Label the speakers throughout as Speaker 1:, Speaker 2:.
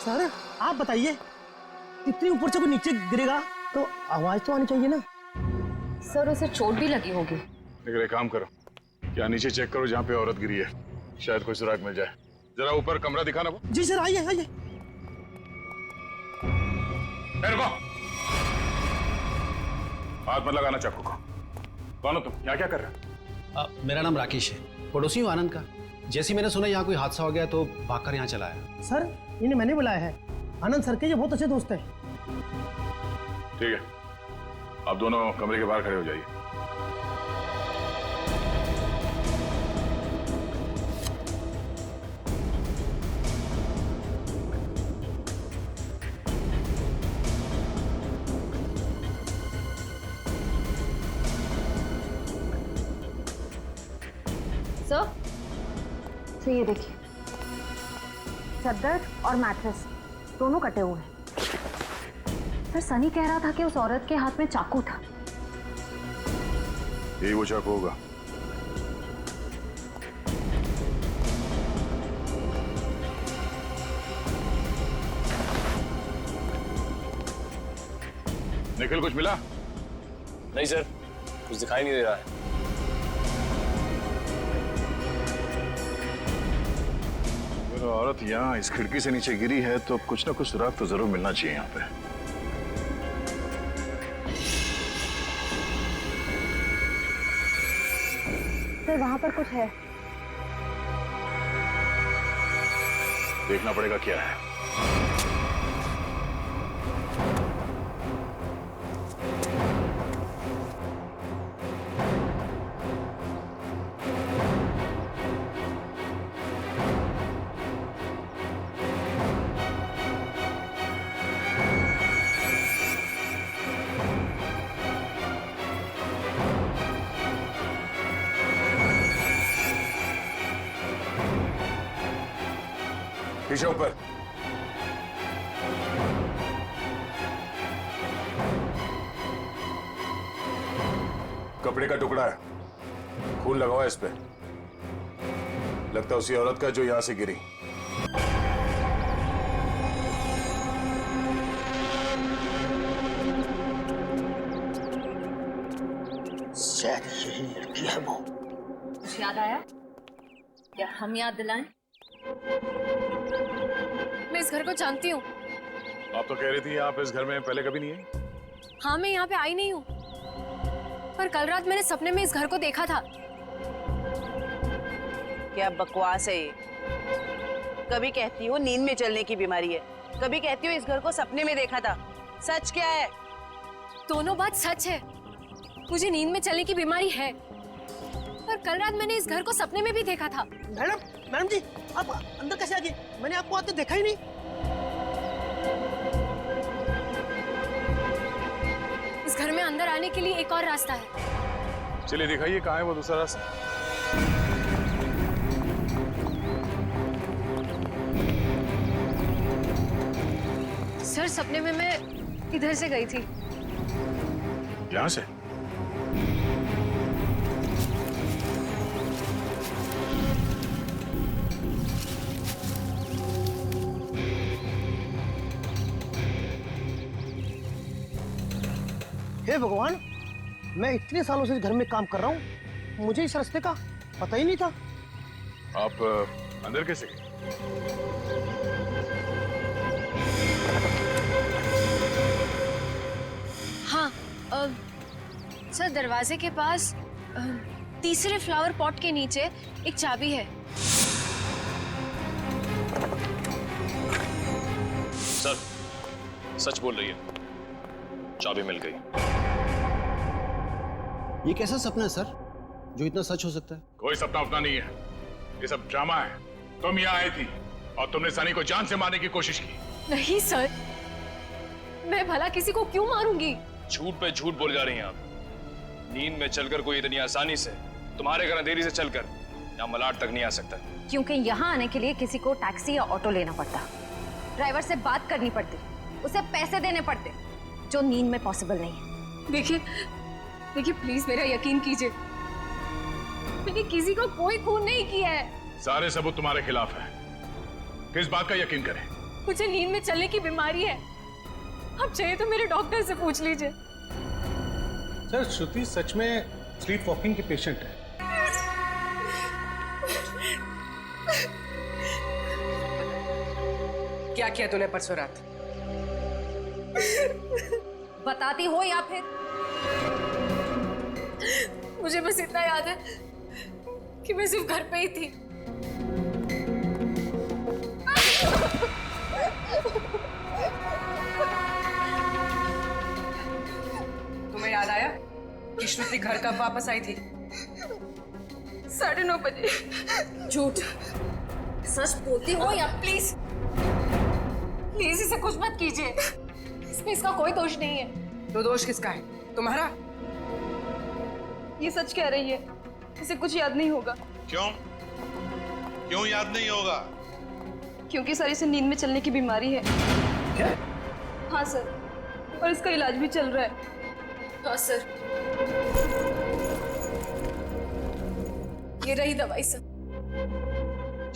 Speaker 1: Sir आप बताइए, इतनी ऊपर से कोई नीचे गिरेगा तो आवाज तो आनी चाहिए ना।
Speaker 2: सर उसे चोट भी लगी होगी।
Speaker 3: लेकिन एक काम करो, क्या नीचे चेक करो जहाँ पे औरत गिरी है, शायद कोई सुराग मिल जाए। जरा ऊपर कमरा दिखाना वो।
Speaker 1: जी सर, आइए आइए।
Speaker 3: रुको, हाथ मत लगाना चाकू को। कौन हो तुम, यहाँ क्या कर रहे हो?
Speaker 4: मेरा नाम राकेश है, पड़ोसी हूँ आनंद का। जैसे मैंने सुना यहाँ कोई हादसा हो गया तो भागकर यहाँ चला आया।
Speaker 1: सर इन्हें मैंने बुलाया है, आनंद सर के ये बहुत अच्छे दोस्त हैं।
Speaker 3: ठीक है, आप दोनों कमरे के बाहर खड़े हो जाइए।
Speaker 2: सर ये देखिए, चादर और मैट्रेस दोनों कटे हुए हैं। सर सनी कह रहा था कि उस औरत के हाथ में चाकू था।
Speaker 3: यही वो चाकू होगा। निखिल कुछ मिला?
Speaker 5: नहीं सर, कुछ दिखाई नहीं दे रहा है।
Speaker 3: अगर औरत यहाँ इस खिड़की से नीचे गिरी है तो कुछ ना कुछ सुराग तो जरूर मिलना चाहिए यहाँ पे।
Speaker 2: सर वहां पर कुछ है।
Speaker 3: देखना पड़ेगा क्या है। पीछे ऊपर। कपड़े का टुकड़ा है, खून लगा हुआ है इस पे। लगता है उसी औरत का जो यहां से गिरी।
Speaker 1: शायद यही लड़की है वो।
Speaker 2: कुछ याद आया क्या? हम याद दिलाएं?
Speaker 6: मैं इस घर को जानती हूँ।
Speaker 3: आप तो कह रही थी आप इस घर में पहले कभी नहीं आई।
Speaker 6: हाँ मैं यहाँ पे आई नहीं हूँ, पर कल रात मैंने सपने में इस घर को देखा था।
Speaker 7: क्या बकवास है ये? कभी कहती हो नींद में चलने की बीमारी है, कभी कहती हो इस घर को सपने में देखा था। सच क्या है?
Speaker 6: दोनों बात सच है। मुझे नींद में चलने की बीमारी है, पर कल रात मैंने इस घर को सपने में भी देखा था।
Speaker 1: मैडम जी, आप अंदर कैसे आ गए? मैंने आपको आते देखा ही नहीं।
Speaker 6: इस घर में अंदर आने के लिए एक और रास्ता है।
Speaker 3: चलिए दिखाइए कहाँ है वो दूसरा रास्ता।
Speaker 6: सर सपने में मैं इधर से गई थी।
Speaker 3: यहाँ से?
Speaker 1: हे भगवान, मैं इतने सालों से इस घर में काम कर रहा हूँ, मुझे इस रास्ते का पता ही नहीं था।
Speaker 3: आप अंदर कैसे गए?
Speaker 6: हाँ सर दरवाजे के पास तीसरे फ्लावर पॉट के नीचे एक चाबी है।
Speaker 5: सर सच बोल रही है, चाबी मिल गई।
Speaker 4: ये कैसा सपना है सर जो इतना सच हो सकता है?
Speaker 3: कोई सपना अपना नहीं है, ये सब ड्रामा है। तुम यहाँ आई थी और तुमने सनी को जान से मारने की कोशिश की।
Speaker 6: नहीं सर, मैं भला किसी को क्यों मारूंगी?
Speaker 5: झूठ पे झूठ बोल जा रही हैं आप। नींद में चलकर कोई इतनी आसानी से तुम्हारे घर अंधेरी से चलकर यहाँ मलाड तक नहीं आ सकता।
Speaker 2: क्योंकि यहाँ आने के लिए किसी को टैक्सी या ऑटो लेना पड़ता, ड्राइवर से बात करनी पड़ती, उसे पैसे देने पड़ते, जो नींद में पॉसिबल नहीं है।
Speaker 6: देखिए प्लीज मेरा यकीन कीजिए, मैंने किसी को कोई खून नहीं किया है।
Speaker 3: सारे सबूत तुम्हारे खिलाफ है, किस बात का यकीन करें?
Speaker 6: मुझे नींद में चलने की बीमारी है। आप चाहिए तो मेरे डॉक्टर से पूछ लीजिए।
Speaker 8: सर, श्रुति सच में स्लीप वॉकिंग की पेशेंट है।
Speaker 9: क्या किया तूने परसों रात?
Speaker 2: बताती हो या फिर?
Speaker 6: मुझे बस इतना याद है कि मैं सिर्फ घर पे ही थी।
Speaker 9: तुम्हें याद आया कि श्रुति घर कब वापस आई थी?
Speaker 6: 9:30 बजे।
Speaker 2: झूठ। सच बोलती हो या
Speaker 6: प्लीज प्लीज इसे कुछ मत कीजिए। इसमें इसका कोई दोष नहीं है।
Speaker 9: तो दोष किसका है? तुम्हारा?
Speaker 10: ये सच कह रही है, इसे कुछ याद नहीं होगा।
Speaker 11: क्यों? क्यों याद नहीं होगा?
Speaker 10: क्योंकि सर इसे नींद में चलने की बीमारी है।
Speaker 8: क्या?
Speaker 10: हाँ सर, और इसका इलाज भी चल रहा है।
Speaker 6: हाँ सर, ये रही दवाई सर।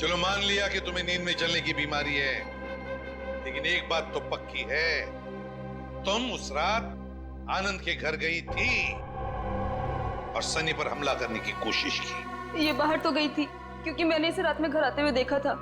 Speaker 11: चलो मान लिया कि तुम्हें नींद में चलने की बीमारी है, लेकिन एक बात तो पक्की है, तुम उस रात आनंद के घर गई थी और सनी पर हमला करने की कोशिश की।
Speaker 10: ये बाहर तो गई थी क्योंकि मैंने इसे रात में घर आते हुए देखा था।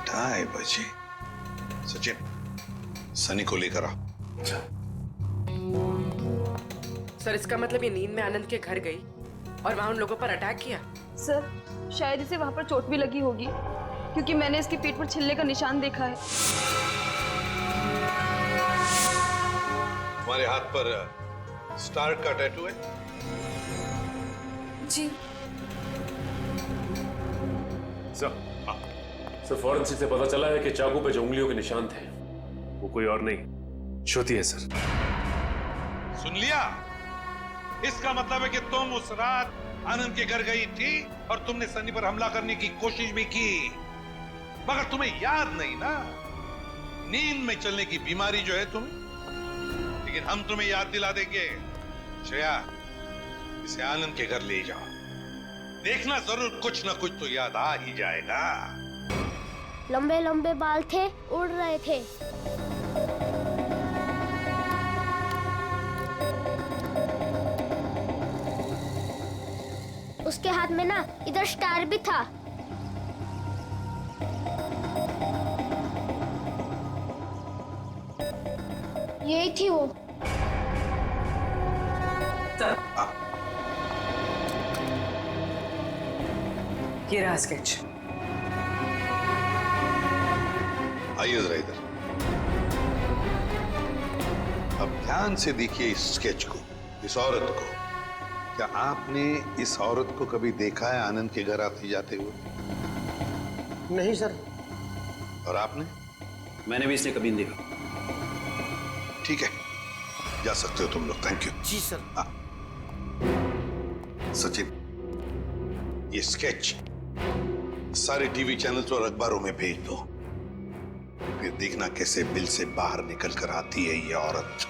Speaker 11: ढाई बजे। सचिन, सनी को लेकर आओ।
Speaker 9: सर, इसका मतलब ये नींद में आनंद के घर गई और वहां उन लोगों पर अटैक किया?
Speaker 10: सर, शायद इसे वहां पर चोट भी लगी होगी क्योंकि मैंने इसके पेट पर छिलने का निशान देखा है।
Speaker 11: तुम्हारे हाथ पर स्टार का टैटू है?
Speaker 6: जी
Speaker 12: सर, फॉरेंसिक से पता चला है कि चाकू पे जो उंगलियों के निशान थे वो कोई और नहीं, श्रुति है सर।
Speaker 11: सुन लिया? इसका मतलब है कि तुम उस रात आनंद के घर गई थी और तुमने सनी पर हमला करने की कोशिश भी की, मगर तुम्हें याद नहीं ना। नींद में चलने की बीमारी जो है तुम्हें, लेकिन हम तुम्हें याद दिला देंगे। श्रेया, इसे आनंद के घर ले जाओ, देखना जरूर कुछ ना कुछ तो याद आ ही जाएगा।
Speaker 13: लंबे लंबे बाल थे, उड़ रहे थे। उसके हाथ में ना इधर स्टार भी था। यही थी वो।
Speaker 9: ये रहा स्केच।
Speaker 11: आइए जरा इधर। अब ध्यान से देखिए इस स्केच को, इस औरत को। क्या आपने इस औरत को कभी देखा है आनंद के घर आते जाते हुए?
Speaker 1: नहीं सर।
Speaker 11: और आपने?
Speaker 4: मैंने भी इसे कभी नहीं देखा।
Speaker 11: ठीक है, जा सकते हो तुम लोग। Thank you.
Speaker 1: जी सर।
Speaker 11: सचिन, ये स्केच सारे टीवी चैनल्स और अखबारों में भेज दो, फिर देखना कैसे बिल से बाहर निकल कर आती है ये औरत।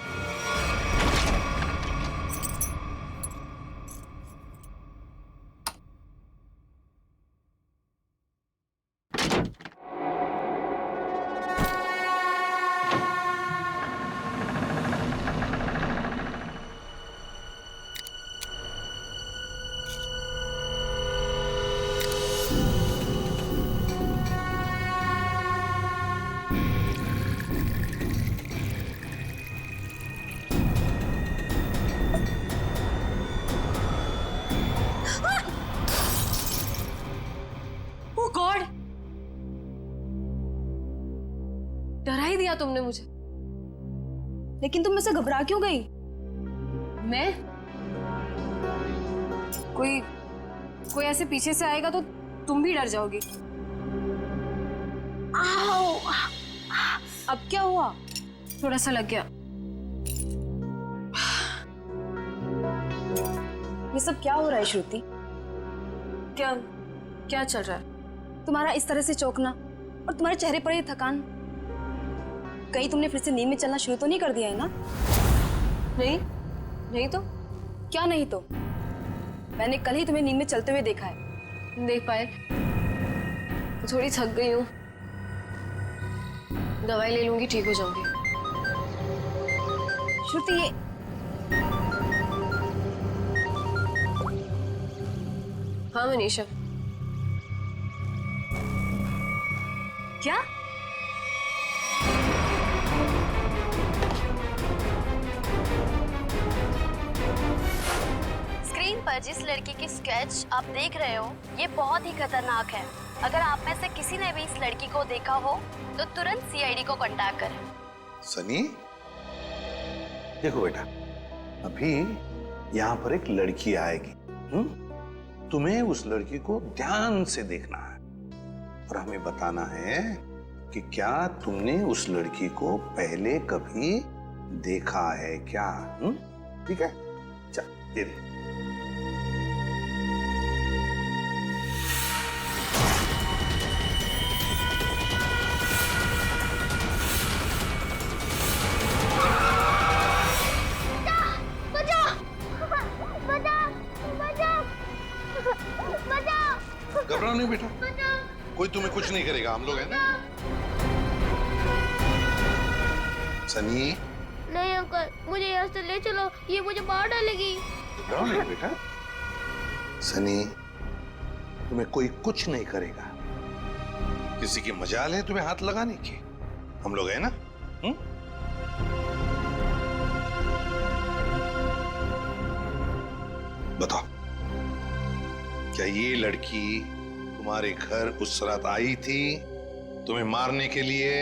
Speaker 6: डरा ही दिया तुमने मुझे।
Speaker 10: लेकिन तुम मुझसे घबरा क्यों गई?
Speaker 6: मैं? कोई ऐसे पीछे से आएगा तो तुम भी डर जाओगी।
Speaker 10: आओ! अब क्या हुआ?
Speaker 6: थोड़ा सा लग गया।
Speaker 10: ये सब क्या हो रहा है श्रुति?
Speaker 6: क्या चल रहा है?
Speaker 10: तुम्हारा इस तरह से चौंकना और तुम्हारे चेहरे पर ये थकान, कहीं तुमने फिर से नींद में चलना शुरू तो नहीं कर दिया है ना?
Speaker 6: नहीं, नहीं तो
Speaker 10: क्या नहीं तो? मैंने कल ही तुम्हें नींद में चलते हुए देखा है।
Speaker 6: देख पाए, थोड़ी थक गई हूँ, दवाई ले लूंगी, ठीक हो जाऊंगी।
Speaker 10: श्रुति, ये
Speaker 6: हाँ मनीषा।
Speaker 10: क्या?
Speaker 13: स्क्रीन पर जिस लड़की की स्केच आप देख रहे हो ये बहुत ही खतरनाक है। अगर आप में से किसी ने भी इस लड़की को देखा हो तो तुरंत सीआईडी को कांटेक्ट करें।
Speaker 11: सनी, देखो बेटा, अभी यहाँ पर एक लड़की आएगी। तुम्हें उस लड़की को ध्यान से देखना है और हमें बताना है कि क्या तुमने उस लड़की को पहले कभी देखा है क्या? ठीक है, चल ये ले। घबराओ नहीं बेटा, कोई तुम्हें कुछ नहीं करेगा, हम लोग हैं ना। सनी,
Speaker 13: नहीं अंकल, मुझे यहाँ से ले चलो, ये मुझे मार डालेगी।
Speaker 11: घबराओ नहीं बेटा। सनी, तुम्हें कोई कुछ नहीं करेगा। किसी की मजाल है तुम्हें हाथ लगाने की, हम लोग हैं ना। बताओ, क्या ये लड़की तुम्हारे घर उस रात आई थी तुम्हें मारने के लिए?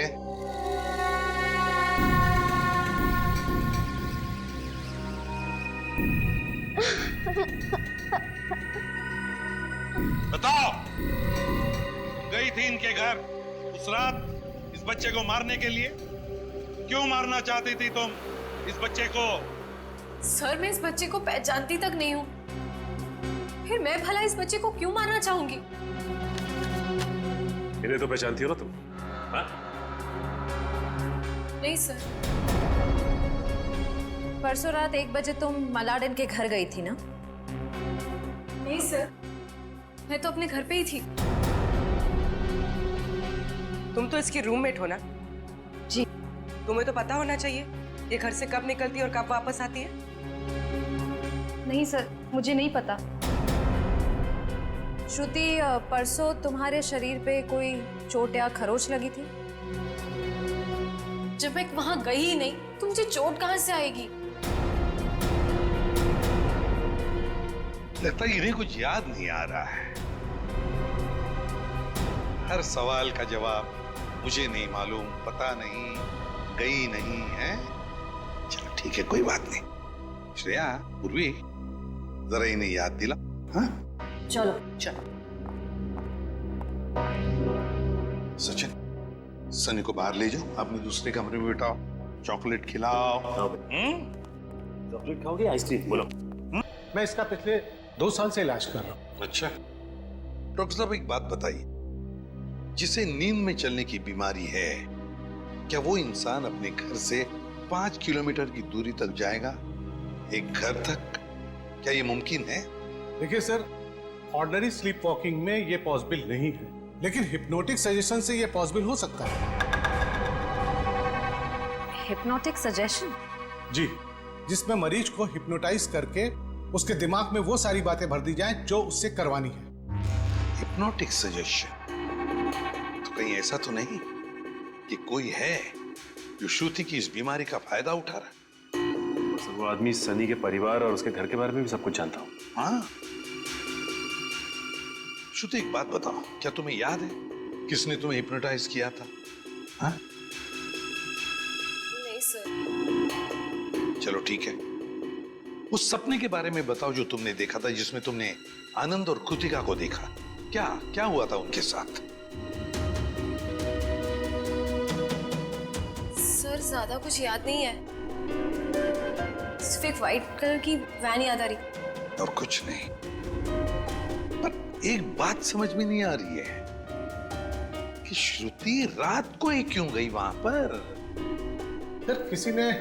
Speaker 11: बताओ, गई थी इनके घर उस रात इस बच्चे को मारने के लिए? क्यों मारना चाहती थी तुम इस बच्चे को?
Speaker 6: सर, मैं इस बच्चे को पहचानती तक नहीं हूँ, फिर मैं भला इस बच्चे को क्यों मारना चाहूंगी?
Speaker 12: इन्हें तो पहचानती हो ना तुम? हाँ?
Speaker 6: नहीं सर।
Speaker 2: परसों रात 1 बजे तुम मलाडन के घर गई थी ना?
Speaker 6: नहीं सर, मैं तो अपने घर पे ही थी।
Speaker 9: तुम तो इसकी रूममेट हो ना?
Speaker 2: जी।
Speaker 9: तुम्हें तो पता होना चाहिए ये घर से कब निकलती है और कब वापस आती है।
Speaker 10: नहीं सर, मुझे नहीं पता।
Speaker 2: श्रुति, परसों तुम्हारे शरीर पे कोई चोट या खरोच लगी थी?
Speaker 6: जब मैं वहां गई ही नहीं तो मुझे चोट कहां से आएगी?
Speaker 11: लगता है इन्हें कुछ याद नहीं आ रहा है। हर सवाल का जवाब मुझे नहीं मालूम, पता नहीं, गई नहीं है। चलो ठीक है, कोई बात नहीं। श्रेया, पूर्वी, जरा इन्हें याद दिला। हाँ,
Speaker 2: चलो
Speaker 11: चलो। सचिन, सनी को बाहर ले जाओ, अपने दूसरे कमरे में बिठाओ, चॉकलेट खिलाओ।
Speaker 12: चॉकलेट खाओगे, आइसक्रीम? बोलो।
Speaker 8: मैं इसका पिछले 2 साल से इलाज कर रहा हूँ।
Speaker 11: अच्छा, डॉक्टर साहब एक बात बताइए, जिसे नींद में चलने की बीमारी है, क्या वो इंसान अपने घर से 5 किलोमीटर की दूरी तक जाएगा? एक घर तक? क्या ये मुमकिन है?
Speaker 8: देखिए सर, ऑर्डिनरी स्लीप वॉकिंग में ये पॉसिबल नहीं है, लेकिन हिप्नोटिक सजेशन से ये पॉसिबल हो सकता है।
Speaker 2: Hypnotic suggestion?
Speaker 8: जी, जिसमें मरीज को हिप्नोटाइज करके उसके दिमाग में वो सारी बातें भर दी जाएं जो उससे करवानी है।
Speaker 11: Hypnotic suggestion? तो कहीं ऐसा तो नहीं कि कोई है जो श्रुति की इस बीमारी का फायदा उठा रहा है?
Speaker 12: वो आदमी सनी के परिवार और उसके घर के बारे में भी सब कुछ जानता हूँ।
Speaker 11: हाँ, श्रुति एक बात बताओ, क्या तुम्हें याद है किसने तुम्हें हिप्नोटाइज किया था? हाँ?
Speaker 6: नहीं सर।
Speaker 11: चलो ठीक है, उस सपने के बारे में बताओ जो तुमने देखा था, जिसमें तुमने आनंद और कृतिका को देखा। क्या क्या हुआ था उनके साथ?
Speaker 6: सर, ज्यादा कुछ याद नहीं है, सिर्फ एक व्हाइट कलर की वैन याद आ रही।
Speaker 11: और कुछ नहीं? पर एक बात समझ में नहीं आ रही है कि श्रुति रात को ही क्यों गई वहां पर?
Speaker 8: सर किसी ने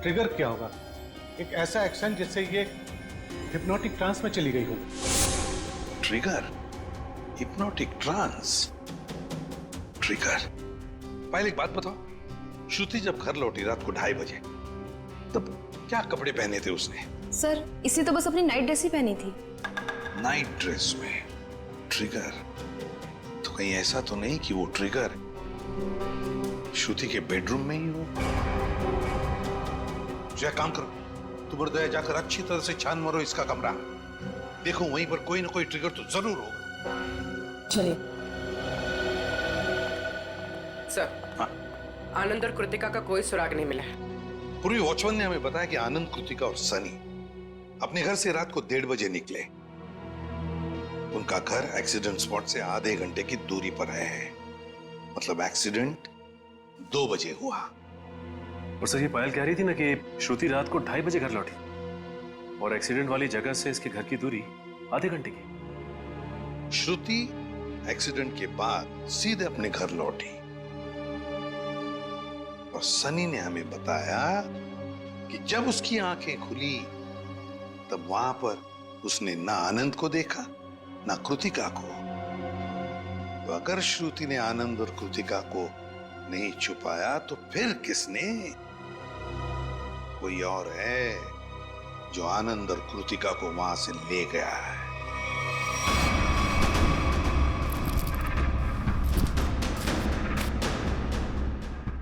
Speaker 8: ट्रिगर किया होगा, एक ऐसा एक्शन जिससे ये हिप्नोटिक ट्रांस में चली गई हो।
Speaker 11: ट्रिगर? Hypnotic trance? ट्रिगर? पहले एक बात बताओ, श्रुति जब घर लौटी रात को 2:30 बजे, तब क्या कपड़े पहने थे उसने?
Speaker 10: सर इसी तो बस अपनी नाइट ड्रेस ही पहनी थी।
Speaker 11: नाइट ड्रेस में ट्रिगर? तो कहीं ऐसा तो नहीं कि वो ट्रिगर श्रुति के बेडरूम में ही हो? जो काम करो, तुम और दया जाकर अच्छी तरह से छान मारो इसका कमरा, देखो वहीं पर कोई ना कोई ट्रिगर तो जरूर होगा।
Speaker 10: चलिए।
Speaker 9: सर, आनंद और कृतिका का कोई सुराग नहीं मिला है।
Speaker 11: पूर्वी वॉचमैन ने हमें बताया कि आनंद, कृतिका और सनी अपने घर से रात को 1:30 बजे निकले। उनका घर एक्सीडेंट स्पॉट से आधे घंटे की दूरी पर है, मतलब एक्सीडेंट 2 बजे हुआ।
Speaker 12: और सर ये पायल कह रही थी ना कि श्रुति रात को 2:30 बजे घर लौटी और एक्सीडेंट वाली जगह से इसके घर की दूरी आधे घंटे की।
Speaker 11: श्रुति एक्सीडेंट के बाद सीधे अपने घर लौटी और सनी ने हमें बताया कि जब उसकी आंखें खुली तब वहां पर उसने ना आनंद को देखा ना कृतिका को। तो अगर श्रुति ने आनंद और कृतिका को नहीं छुपाया तो फिर किसने? कोई और है जो आनंद और कृतिका को वहां से ले गया है।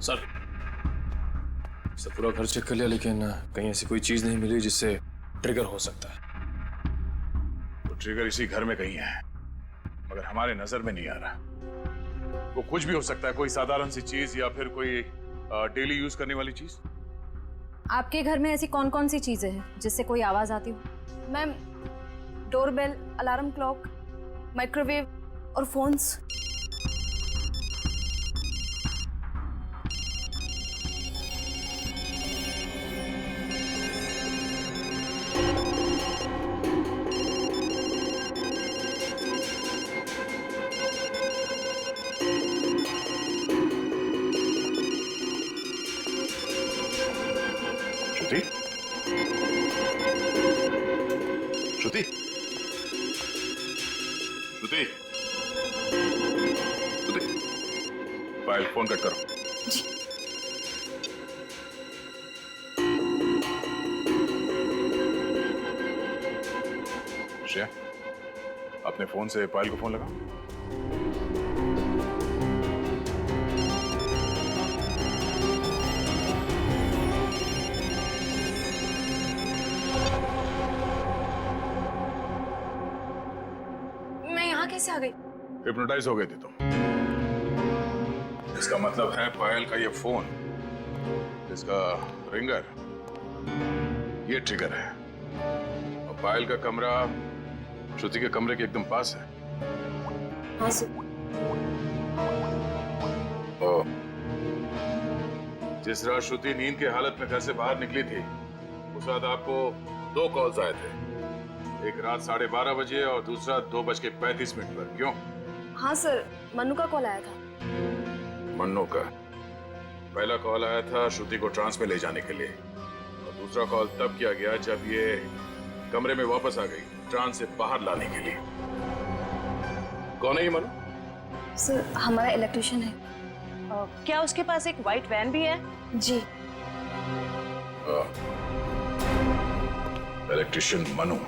Speaker 5: सर पूरा घर चेक कर लिया, लेकिन कहीं ऐसी कोई चीज नहीं मिली जिससे ट्रिगर हो सकता है।
Speaker 3: तो ट्रिगर इसी घर में कहीं है, मगर हमारे नजर में नहीं आ रहा। वो कुछ भी हो सकता है, कोई साधारण सी चीज या फिर कोई डेली यूज करने वाली चीज।
Speaker 2: आपके घर में ऐसी कौन कौन सी चीजें हैं जिससे कोई आवाज आती हो?
Speaker 10: Ma'am, doorbell, alarm clock, microwave और फोन्स।
Speaker 3: श्रुति, श्रुति, श्रुति, पायल फोन कट करो। श्रेया, अपने फोन से पायल को फोन लगाओ।
Speaker 6: कैसे आ गई?
Speaker 3: हिप्नोटाइज हो गई थी तुम। इसका मतलब है पायल का ये फोन, इसका रिंगर, ये ट्रिगर है। और पायल का कमरा श्रुति के कमरे के एकदम पास है।
Speaker 10: हाँ सर।
Speaker 3: और जिस रात श्रुति नींद की हालत में घर से बाहर निकली थी, उस रात आपको 2 कॉल्स आए थे, एक रात 12:30 बजे और दूसरा 2:35 पर। क्यों?
Speaker 10: हाँ सर, मन्नू का कॉल आया था।
Speaker 3: मन्नू का? पहला कॉल आया था श्रुति को ट्रांस में ले जाने के लिए, और दूसरा कॉल तब किया गया जब ये कमरे में वापस आ गई, ट्रांस से बाहर लाने के लिए। कौन है ये मन्नू?
Speaker 10: सर, हमारा इलेक्ट्रिशियन है।
Speaker 7: क्या उसके पास एक व्हाइट वैन भी है?
Speaker 10: जी।
Speaker 3: इलेक्ट्रिशियन मनु।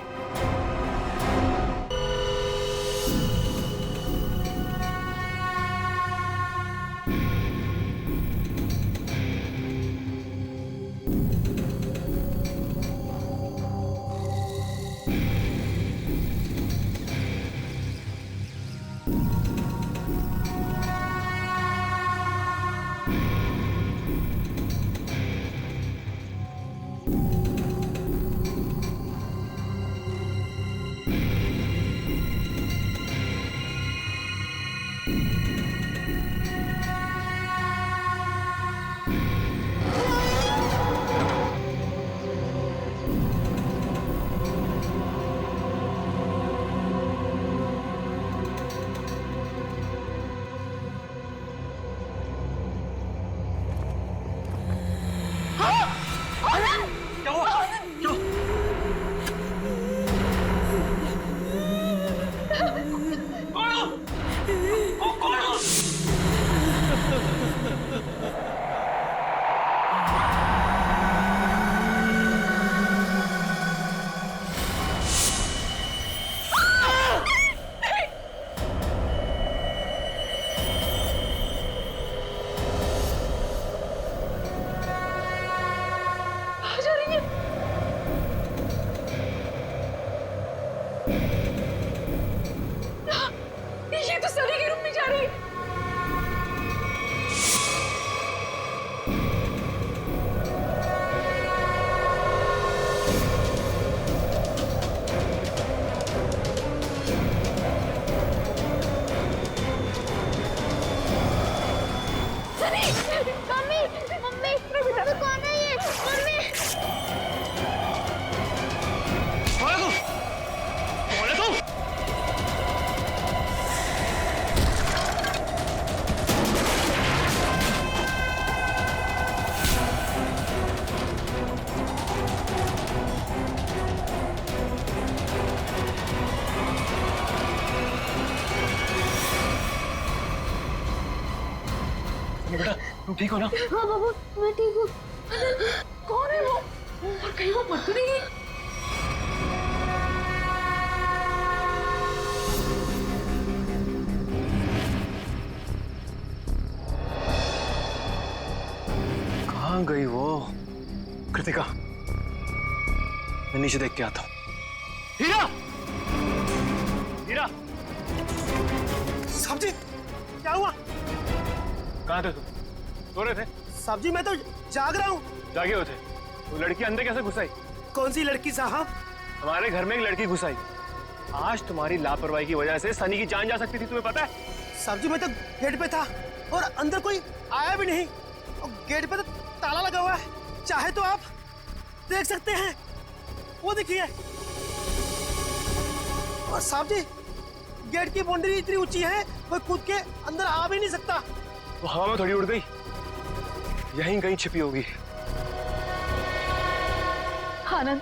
Speaker 12: ठीक हो ना?
Speaker 10: हाँ बाबू, मैं ठीक हूँ। कौन है वो? और कहीं वो मर तो नहीं गई?
Speaker 12: कहाँ गई वो? कृतिका, मैं नीचे देख के आता हूँ। हीरा! हीरा!
Speaker 1: साहब जी, क्या हुआ?
Speaker 12: कहाँ थे तुम? सो रहे थे?
Speaker 1: साहब जी, मैं तो जाग रहा हूँ।
Speaker 12: जागे हो थे? वो लड़की अंदर कैसे घुस आई?
Speaker 1: कौन सी लड़की साहब?
Speaker 12: हमारे घर में एक लड़की घुस आई। आज तुम्हारी लापरवाही की वजह से सनी की जान जा सकती थी, तुम्हें पता है?
Speaker 1: साहब जी, मैं तो गेट पे था और अंदर कोई आया भी नहीं और गेट पे तो ताला लगा हुआ है। चाहे तो आप देख सकते हैं, वो देखिए। और साहब जी, गेट की बाउंड्री इतनी ऊंची है, कोई कूद के अंदर आ भी नहीं सकता।
Speaker 12: वो हवा में थोड़ी उड़ गई, यहीं कहीं छिपी होगी।
Speaker 10: आनंद,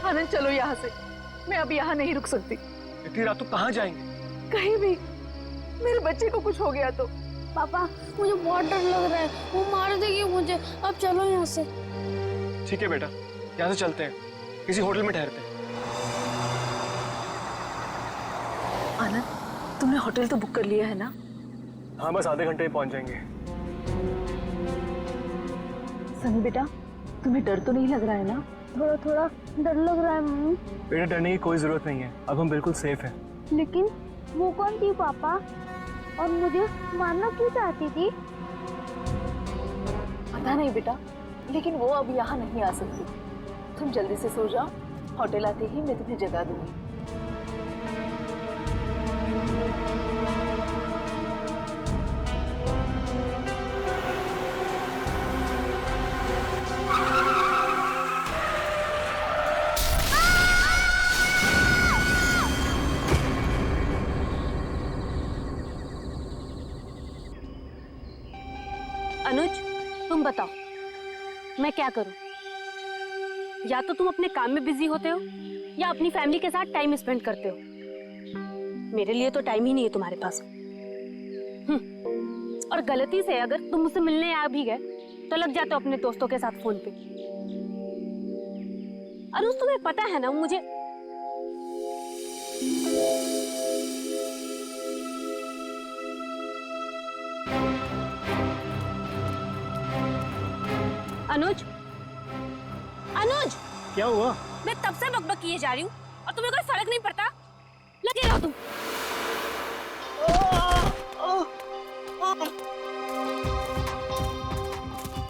Speaker 10: आनंद चलो यहाँ से। मैं अब यहाँ नहीं रुक सकती।
Speaker 12: इतनी रात तो कहाँ जाएंगे?
Speaker 10: कहीं भी। मेरे बच्चे को कुछ हो गया तो।
Speaker 6: पापा, मुझे बहुत डर लग रहा है, वो मार देगी मुझे। अब चलो यहाँ से।
Speaker 12: ठीक है बेटा, यहाँ से चलते हैं, किसी होटल में ठहरते हैं।
Speaker 10: आनंद, तुमने होटल तो बुक कर लिया है ना?
Speaker 12: हाँ, बस आधे घंटे में पहुंच जाएंगे।
Speaker 10: सनी बेटा, तुम्हें डर तो नहीं लग रहा है ना?
Speaker 6: थोड़ा थोड़ा डर लग रहा है मम्मी।
Speaker 12: बेटा, डरने की कोई जरूरत नहीं है, अब हम बिल्कुल सेफ हैं।
Speaker 6: लेकिन वो कौन थी पापा, और मुझे मारना क्यों चाहती थी?
Speaker 10: पता नहीं बेटा, लेकिन वो अब यहाँ नहीं आ सकती। तुम जल्दी से सो जाओ, होटल आते ही मैं तुम्हें जगा दूंगी।
Speaker 14: अनुज, तुम बताओ मैं क्या करूं? या तो तुम अपने काम में बिजी होते हो या अपनी फैमिली के साथ टाइम स्पेंड करते हो। मेरे लिए तो टाइम ही नहीं है तुम्हारे पास। और गलती से अगर तुम मुझसे मिलने आ भी गए तो लग जाते हो अपने दोस्तों के साथ फोन पे। अनुज, तुम्हें पता है ना मुझे अनुज, अनुज,
Speaker 12: क्या हुआ?
Speaker 14: मैं तब से बकबक किए जा रही हूँ और तुम्हें कोई फर्क नहीं पड़ता। लगे रहो तुम।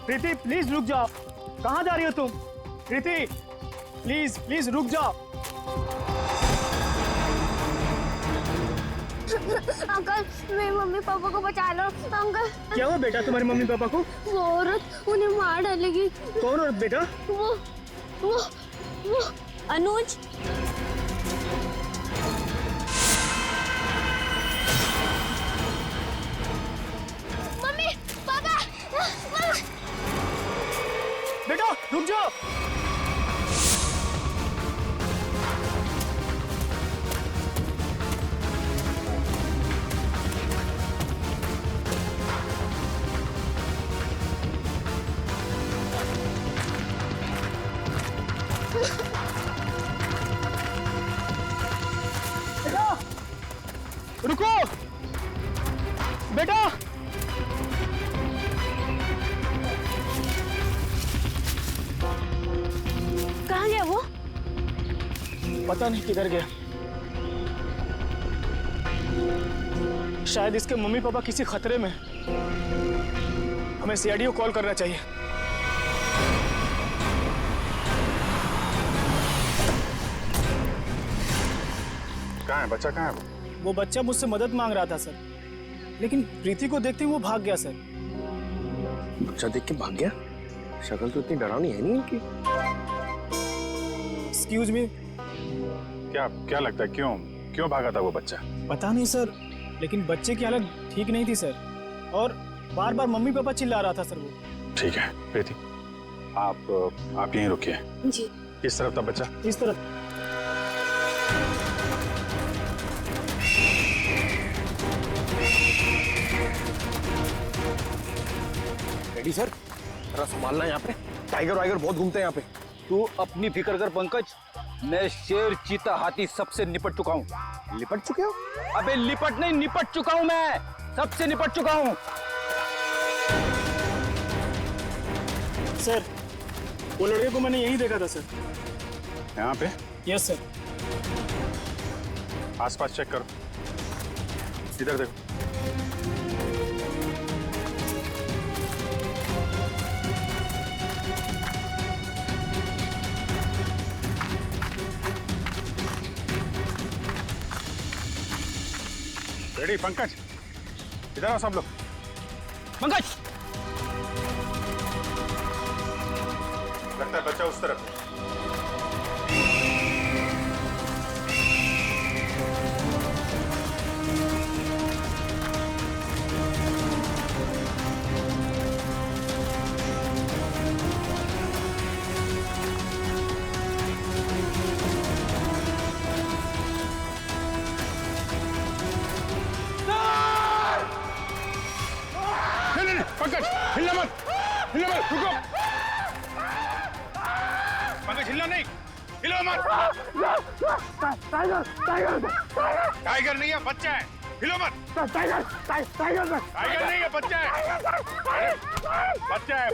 Speaker 15: प्रीति, प्लीज रुक जाओ। कहाँ जा रही हो तुम? प्रीति, प्लीज प्लीज रुक जाओ।
Speaker 6: अंकल, मेरी मम्मी पापा को बचा लो। अंकल,
Speaker 15: क्या हुआ बेटा तुम्हारी मम्मी पापा को?
Speaker 6: वो औरत उन्हें मार डालेगी।
Speaker 15: कौन औरत बेटा?
Speaker 6: वो
Speaker 14: अनुज,
Speaker 6: मम्मी पापा,
Speaker 15: बेटा रुक जाओ। रुको बेटा।
Speaker 14: कहाँ गया वो?
Speaker 15: पता नहीं किधर गया। शायद इसके मम्मी पापा किसी खतरे में। हमें सीआईडी को कॉल करना चाहिए।
Speaker 3: कहाँ है बच्चा? कहाँ है
Speaker 15: वो बच्चा मुझसे मदद मांग रहा था सर, लेकिन प्रीति को देखते ही वो भाग गया सर।
Speaker 1: बच्चा देख के भाग गया? शक्ल तो इतनी डरावनी है नहीं इनकी।
Speaker 15: Excuse me.
Speaker 3: क्या लगता है क्यों भागा था वो बच्चा?
Speaker 15: पता नहीं सर, लेकिन बच्चे की हालत ठीक नहीं थी सर, और बार बार मम्मी पापा चिल्ला रहा था सर वो।
Speaker 3: ठीक है प्रीति, आप यहीं रुकिए।
Speaker 14: जी।
Speaker 3: किस तरफ था बच्चा?
Speaker 15: इस तरफ।
Speaker 16: डैडी सर जरा संभालना यहाँ पे, टाइगर वाइगर बहुत घूमते हैं यहाँ पे।
Speaker 17: तू अपनी फिक्र कर पंकज, मैं शेर चीता हाथी सबसे निपट चुका हूँ।
Speaker 16: लिपट चुके हो?
Speaker 17: अबे लिपट नहीं, निपट चुका हूँ, मैं सबसे निपट चुका हूँ।
Speaker 15: सर वो लड़के को मैंने यही देखा था सर।
Speaker 12: यहाँ पे?
Speaker 15: Yes sir.
Speaker 12: आसपास चेक करो, इधर देखो। रेडी पंकज, इधर आओ सब लोग।
Speaker 17: पंकज,
Speaker 12: लगता है बच्चा उस तरफ है। पंकज हिलना मत, हिलना मत, रुको। पंकज हिलना नहीं, हिलो मत। टाइगर नहीं है, बच्चा है, हिलो मत। टाइगर नहीं है, बच्चा है, बच्चा है, बच्चा है,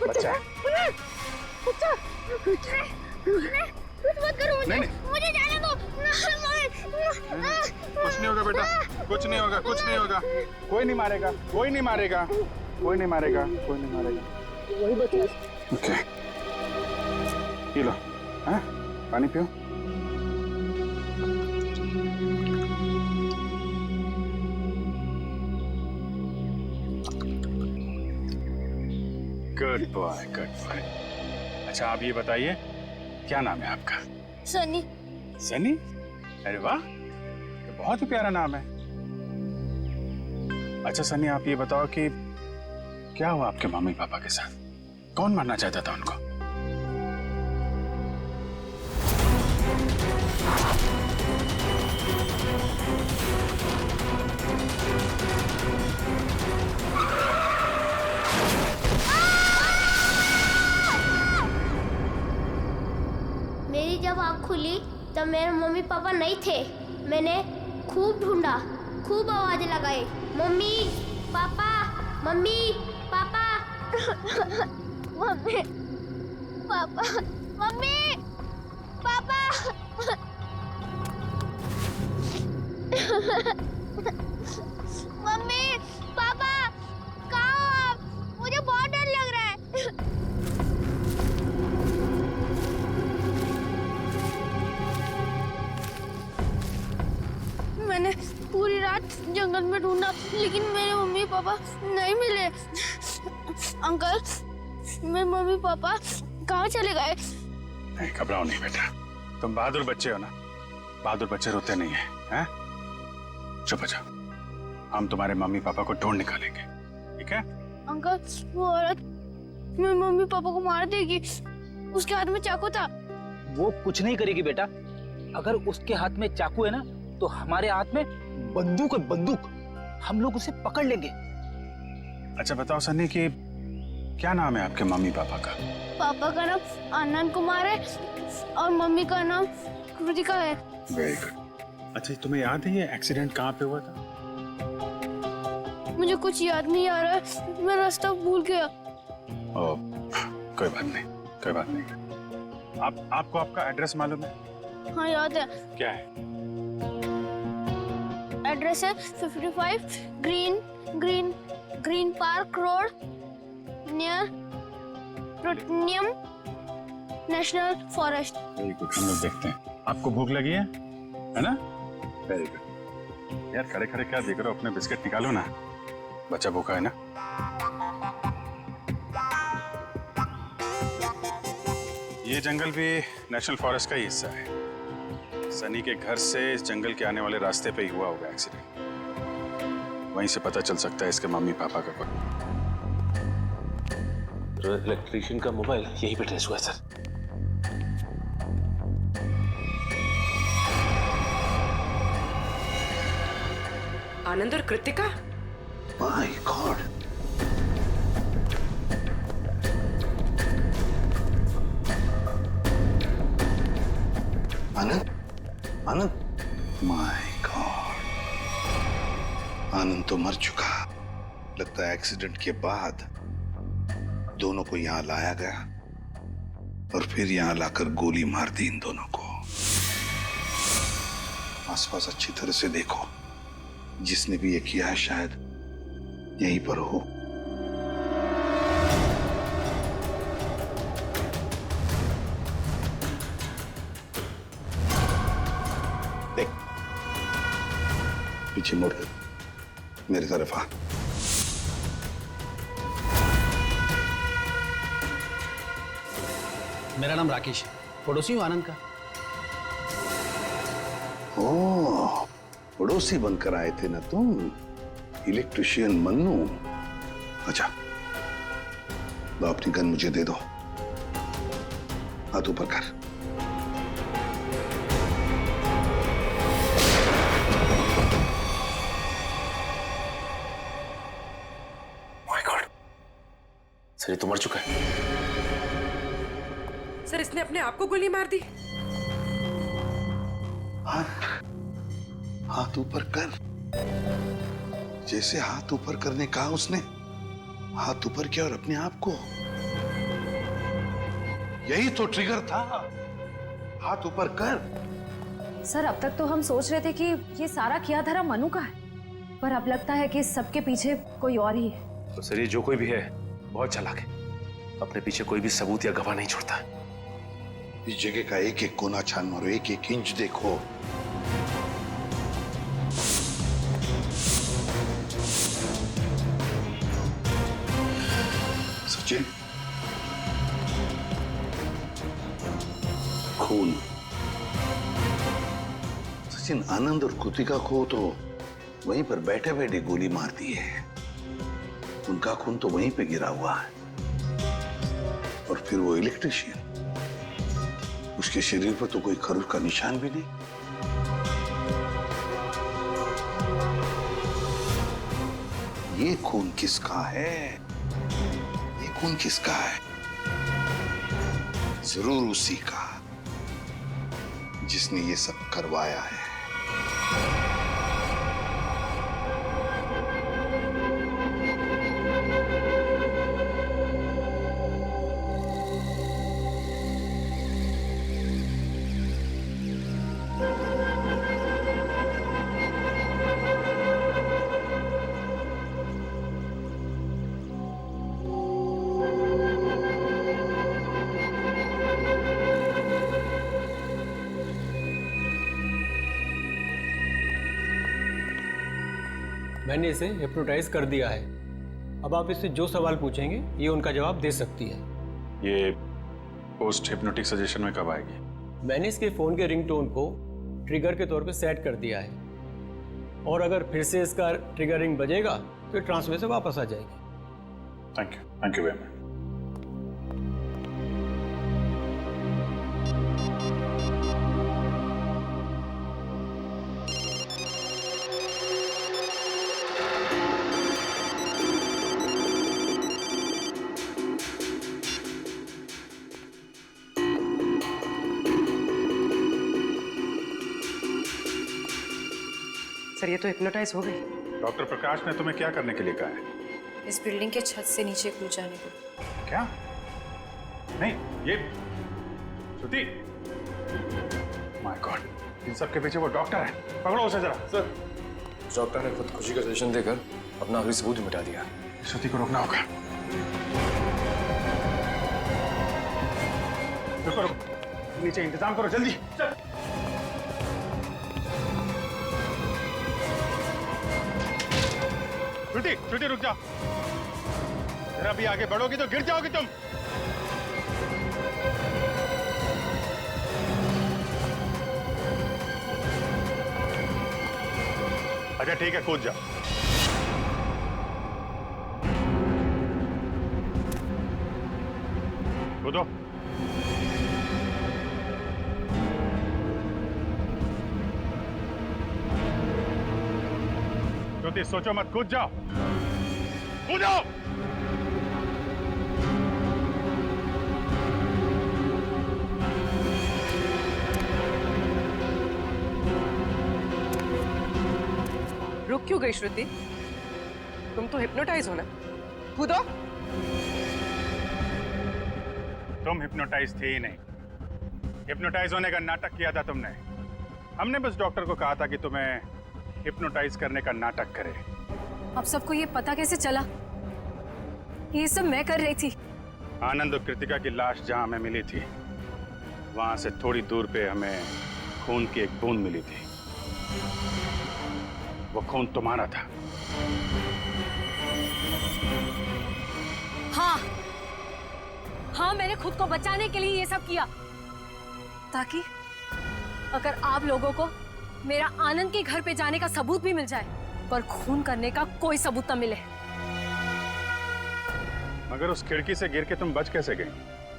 Speaker 12: बच्चा है। नहीं,
Speaker 18: मुझे जाने दो।
Speaker 12: कुछ नहीं होगा बेटा, कुछ नहीं होगा, कुछ नहीं होगा। कोई नहीं मारेगा, कोई नहीं मारेगा, कोई नहीं मारेगा, कोई नहीं मारेगा।
Speaker 18: वही बच्चा।
Speaker 12: ओके, पी लो, हाँ? पानी पियो। Good boy, good boy. अच्छा आप ये बताइए, क्या नाम है आपका?
Speaker 18: सनी।
Speaker 12: सनी? अरे वाह, ये बहुत ही प्यारा नाम है। अच्छा सनी, आप ये बताओ कि क्या हुआ आपके मम्मी पापा के साथ? कौन मारना चाहता था उनको?
Speaker 18: मेरी जब आँख खुली तब मेरे मम्मी पापा नहीं थे। मैंने खूब ढूंढा, खूब आवाज लगाई, mummy papa, mummy papa. Mummy papa, mummy papa. Mummy papa कहाँ हो आप? मुझे बहुत डर लग रहा है। मैंने पूरी रात जंगल में ढूंढा लेकिन मेरे मम्मी पापा नहीं मिले। अंकल, मेरे मम्मी पापा कहाँ चले गए?
Speaker 12: नहीं घबराओ नहीं बेटा, तुम बहादुर बच्चे हो ना, बहादुर बच्चे रोते नहीं है, हैं? चुप हो जाओ, हम तुम्हारे मम्मी पापा को ढूंढ निकालेंगे, ठीक है?
Speaker 18: अंकल, वो औरत मेरे मम्मी पापा को मार देगी। उसके हाथ में चाकू था।
Speaker 17: वो कुछ नहीं करेगी बेटा, अगर उसके हाथ में चाकू है ना तो हमारे हाथ में बंदूक है, बंदूक। हम लोग उसे पकड़ लेंगे।
Speaker 12: अच्छा बताओ सन्नी कि क्या नाम है आपके मम्मी पापा का?
Speaker 18: पापा का नाम आनंद कुमार है और मम्मी का नाम कृतिका है।
Speaker 12: Very good. अच्छा तुम्हें याद है ये एक्सीडेंट कहाँ पे हुआ था?
Speaker 18: मुझे कुछ याद नहीं आ रहा है, मैं रास्ता भूल गया।
Speaker 12: ओ, कोई बात नहीं, कोई बात नहीं। आपको आपका एड्रेस मालूम है?
Speaker 18: हाँ याद है।
Speaker 12: क्या है?
Speaker 18: एड्रेस है 55 green park road near plutonium national forest.
Speaker 12: Very good, हम लोग देखते हैं। आपको भूख लगी है ना? Very good. यार खड़े खड़े क्या देख रहे हो, अपने बिस्किट निकालो ना, बच्चा भूखा है ना। ये जंगल भी नेशनल फॉरेस्ट का ही हिस्सा है। सनी के घर से इस जंगल के आने वाले रास्ते पे ही हुआ होगा एक्सीडेंट। वहीं से पता चल सकता है इसके मम्मी पापा का कोई।
Speaker 16: इलेक्ट्रिशियन का मोबाइल यहीं पे ट्रेस हुआ सर।
Speaker 9: आनंद और Kritika?
Speaker 16: My god,
Speaker 19: Anand, Anand, my god, Anand तो मर चुका। लगता है एक्सीडेंट के बाद दोनों को यहां लाया गया और फिर यहां लाकर गोली मार दी इन दोनों को। आसपास अच्छी तरह से देखो, जिसने भी ये किया है शायद यहीं पर हो। देख, पीछे मुड़, मेरी तरफ आ।
Speaker 4: मेरा नाम राकेश है, पड़ोसी हूँ आनंद का।
Speaker 19: ओह, पड़ोसी बनकर आए थे ना तुम, इलेक्ट्रिशियन मन्नू। अच्छा, लो अपनी गन मुझे दे दो, हाथ ऊपर कर।
Speaker 16: माय गॉड, सर ये तो मर चुका है।
Speaker 9: सर इसने अपने आप को गोली मार दी।
Speaker 19: हाथ ऊपर कर। जैसे हाथ ऊपर करने कहा उसने, हाथ ऊपर किया और अपने आप को। यही तो ट्रिगर था, हाथ ऊपर कर।
Speaker 2: सर अब तक तो हम सोच रहे थे कि ये सारा किया धरा मनु का है, पर अब लगता है कि सबके पीछे कोई और ही है।
Speaker 16: तो सर ये जो कोई भी है बहुत चालाक है, अपने पीछे कोई भी सबूत या गवाह नहीं छोड़ता।
Speaker 19: इस जगह का एक एक कोना छान मारो, एक एक इंच देखो। सचिन, खून। सचिन, आनंद और कृतिका को तो वहीं पर बैठे बैठे गोली मार दी है। उनका खून तो वहीं पे गिरा हुआ है। और फिर वो इलेक्ट्रिशियन, उसके शरीर पर तो कोई खरोच का निशान भी नहीं। ये खून किसका है? ये खून किसका है? जरूर उसी का जिसने ये सब करवाया है।
Speaker 20: मैंने इसे हिप्नोटाइज कर दिया है। अब आप इससे जो सवाल पूछेंगे ये उनका जवाब दे सकती है।
Speaker 12: ये पोस्ट हिप्नोटिक सजेशन में कब आएगी?
Speaker 20: मैंने इसके फ़ोन के रिंगटोन को ट्रिगर के तौर पे सेट कर दिया है और अगर फिर से इसका ट्रिगर रिंग बजेगा तो ट्रांस में से वापस आ जाएगी।
Speaker 12: Thank you very much.
Speaker 9: Sir ये तो हिप्नोटाइज हो गई।
Speaker 12: डॉक्टर प्रकाश ने तुम्हें क्या करने के लिए कहा है?
Speaker 6: इस बिल्डिंग के छत से नीचे कूद जाने को।
Speaker 12: क्या? नहीं, ये श्रुति, माय गॉड, इन सब के पीछे वो डॉक्टर है। पकड़ो उसे जरा।
Speaker 5: सर, डॉक्टर ने खुदकुशी का सजेशन देकर अपना आखिरी सबूत मिटा दिया।
Speaker 12: श्रुति को रोकना होगा। रुको, नीचे इंतजाम करो जल्दी। चल। श्रुति रुक जाओ, जरा भी आगे बढ़ोगी तो गिर जाओगी तुम। अच्छा ठीक है, कूद जाओ। कूदो। श्रुति सोचो मत, कूद जाओ, कूदो।
Speaker 9: क्यों गई श्रुति? तुम तो हिप्नोटाइज हो ना, कूदो।
Speaker 12: तुम हिप्नोटाइज थे ही नहीं, हिप्नोटाइज होने का नाटक किया था तुमने। हमने बस डॉक्टर को कहा था कि तुम्हें हिप्नोटाइज करने का नाटक करे।
Speaker 6: अब सबको ये पता कैसे चला? ये सब मैं कर रही थी।
Speaker 12: आनंद और कृतिका की लाश जहां हमें मिली थी, वहां से थोड़ी दूर पे हमें खून की एक बूंद मिली थी। वो खून तुम्हारा था।
Speaker 6: हाँ हाँ, मैंने खुद को बचाने के लिए ये सब किया, ताकि अगर आप लोगों को मेरा आनंद के घर पे जाने का सबूत भी मिल जाए, पर खून करने का कोई सबूत न मिले।
Speaker 12: मगर उस खिड़की से गिर के तुम बच कैसे गई?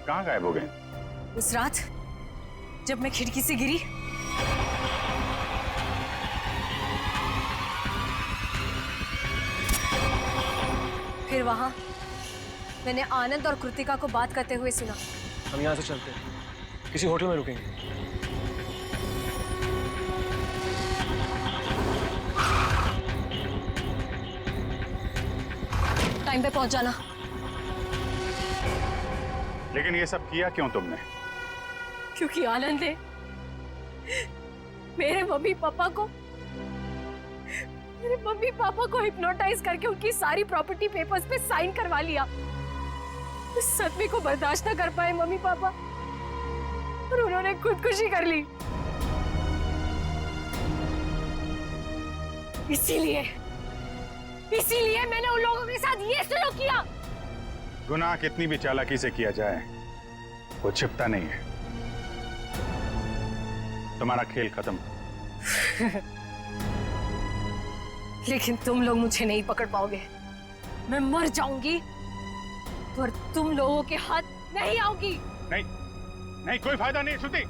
Speaker 12: कहाँ गायब हो गई?
Speaker 6: उस रात जब मैं खिड़की से गिरी, फिर वहां मैंने आनंद और कृतिका को बात करते हुए सुना।
Speaker 16: हम यहाँ से चलते हैं, किसी होटल में रुकेंगे।
Speaker 6: टाइम पे पहुंच जाना।
Speaker 12: लेकिन ये सब किया क्यों तुमने?
Speaker 6: क्योंकि आनंद ने मेरे मम्मी पापा को हिप्नोटाइज करके उनकी सारी प्रॉपर्टी पेपर्स पे साइन करवा लिया। इस सदमे को बर्दाश्त न कर पाए मम्मी पापा, और उन्होंने खुदकुशी कर ली। इसीलिए मैंने उन लोगों के साथ ये सलूक किया।
Speaker 12: गुनाह कितनी भी चालाकी से किया जाए, वो छिपता नहीं है। तुम्हारा खेल खत्म।
Speaker 6: लेकिन तुम लोग मुझे नहीं पकड़ पाओगे। मैं मर जाऊंगी, पर तुम लोगों के हाथ नहीं आऊंगी।
Speaker 12: नहीं नहीं, कोई फायदा नहीं श्रुति।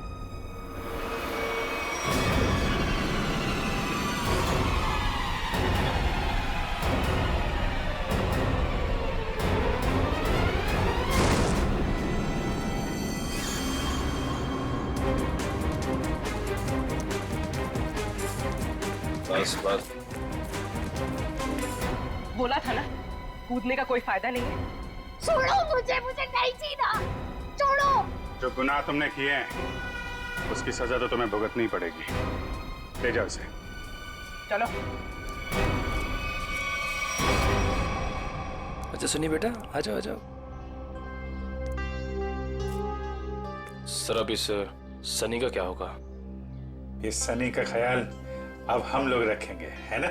Speaker 16: बस बस,
Speaker 9: बोला था ना, कूदने का कोई फायदा नहीं है।
Speaker 18: छोड़ो मुझे नहीं जीना, छोड़ो।
Speaker 12: जो गुनाह तुमने किए हैं, उसकी सजा तो तुम्हें भुगतनी पड़ेगी। ले जाओ इसे।
Speaker 9: चलो।
Speaker 16: अच्छा सुनिए बेटा, आ जाओ आ जाओ। सर अब इस सनी का क्या होगा?
Speaker 12: इस सनी का ख्याल अब हम लोग रखेंगे, है ना?